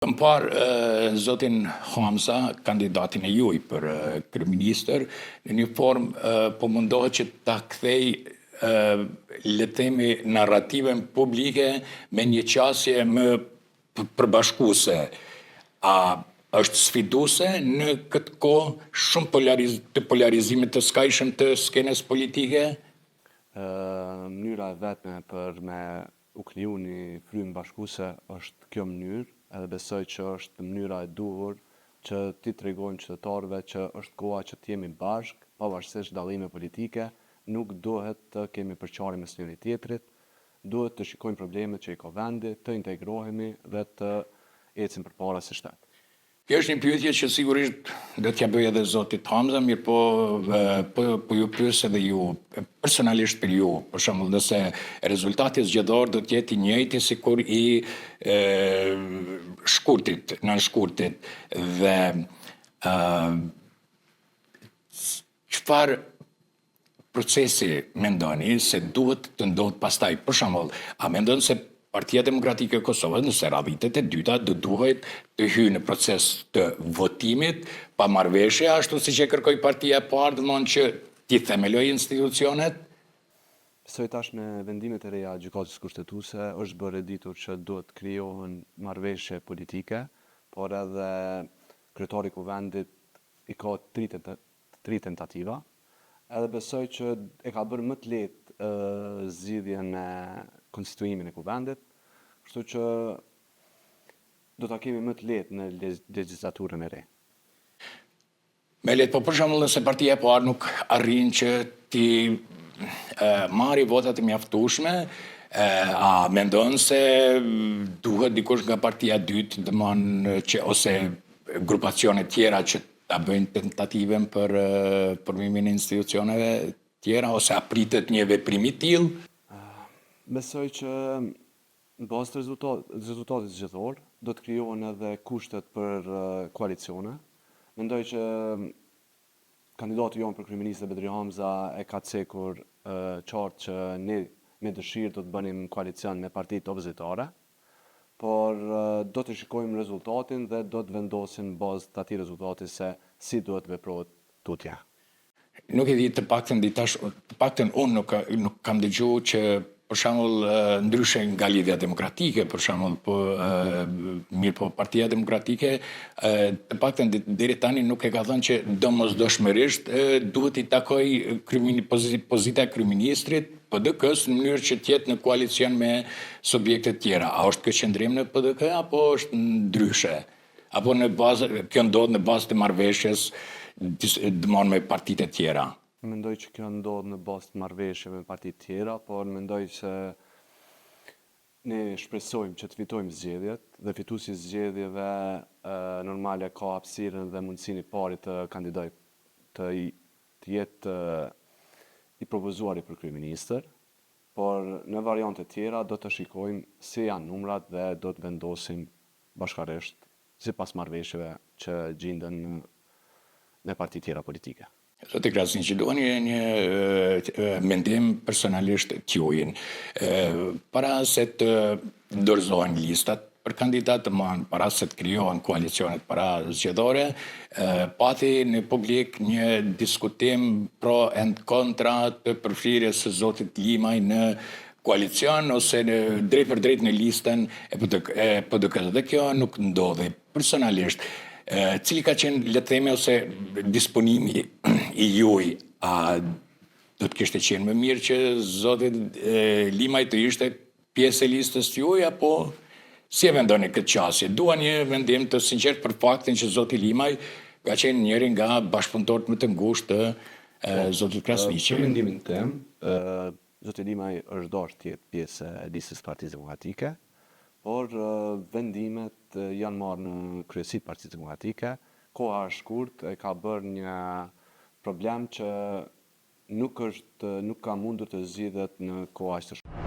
Kam parë zotin Hamza, kandidatin e juaj për kryeministër, në një formë po mundohet që ta kthej le të themi narrativën publike me një qasje më përbashkuese. A është sfiduese në këtë kohë shumë të polarizimit të skajshëm të skenës politike? Mënyra e vetme për me u kriju një frymë bashkuese është kjo mënyrë, edhe besoj që është mënyra e duhur që ti tregojmë qytetarëve që është koha që të jemi bashkë, pavarësisht dallime politike, nuk duhet të kemi përçarje mes njëri tjetrit, duhet të shikojmë problemet që i ka vendi, të integrohemi dhe të ecim përpara si shtet. Kjo është një pyetje që sigurisht do t'ja bëj edhe zotit Hamza, mirë po ju pyes edhe ju, personalisht për ju, për shembull, nëse rezultati zgjedhor do të jetë i njëjti sikur i nën shkurtit dhe çfarë procesi mendoni se duhet të ndodhë pastaj? Për shembull, a mendon se Partia Demokratike e Kosovës, nëse radhitet e dyta, do duhet të hyjë në proces të votimit pa marrëveshje, ashtu siç e kërkoi Partia e Parë, domthonjë që t'i themelojë institucionet? Besoj tash me vendimet e reja gjykatës kushtetuese është bërë ditur që duhet krijohen marrëveshje politike, por edhe kryetari i kuvendit i ka tri tentativa, edhe besoj që e ka bërë më të lehtë zgjidhjen e konstituimin e kuvendit, kështu që do ta kemi më të lehtë në legjislaturën e re. Me lehtë, po për shembull nëse Partia e Parë nuk arrin që ti marrë votat e mjaftueshme, a mendon se duhet dikush nga partia e dytë, domthonjë që ose grupacione tjera që ta bëjnë tentativën për formimin e institucioneve tjera, ose a pritet një veprim i tillë? Besoj që në bazë të rezultatit zgjedhor do të krijohen edhe kushtet për koalicione. Mendoj që kandidati jon për kryeminist Bedri Hamza e ka cekur qartë që ne me dëshirë do të bënim koalicion me partitë opozitare, por do të shikojmë rezultatin dhe do të vendosim bazë të atij rezultati se si duhet veprohet tutje. Nuk e di, të paktën unë nuk kam dëgjuar që për shembull ndryshe nga Lidhja Demokratike, për shembull, po Partia Demokratike të paktën deri tani nuk e ka thënë që domosdoshmërisht duhet i takoj pozita e kryeministrit PDK-s në mënyrë që të jetë në koalicion me subjekte tjera. A është kjo qëndrim në PDK apo është ndryshe? Apo kjo ndodh në bazë të marrëveshjes domthonjë me partitë e tjera? Mendoj që kjo ndodh në bazë të marrëveshjeve me partitë tjera, por mendoj se ne shpresojmë që të fitojmë zgjedhjet dhe fituesi i zgjedhjeve normale ka hapësirën dhe mundësinë i parit të kandidojë të jetë i propozuar për kryeministër, por në variante tjera do të shikojmë si janë numrat dhe do të vendosim bashkërisht sipas marrëveshjeve që gjenden në parti tjera politike. Zoti Krasniqi, që duani një mendim personalisht t'juajin. Para se të dorëzohen listat për kandidat, para se të krijohen koalicionet para zgjedhore, pati në publik një diskutim pro and kontra të përfshirjes së zotit Limaj në koalicion ose drejt për drejt në listën e PDK-s. Dhe kjo nuk ndodhi. Personalisht, cili ka qenë, le të themi, ose disponimi i juaj, a do të kishte qenë më mirë që zoti Limaj të ishte pjesë e listës juaj, apo si e mendoni këtë qasje? Dua një vendim të sinqert për faktin që zoti Limaj ka qenë njëri nga bashkëpunëtorët më të ngushtë të zotit Krasniqi. Për mendimin tim, zoti Limaj është dashur të jetë pjesë e listës Partisë Demokratike, por vendimet janë marrë në kryesi të Partisë Demokratike. Koha e shkurtë e ka bërë një problem që nuk ka mundur të zgjidhet në kohë aq të shkurtër.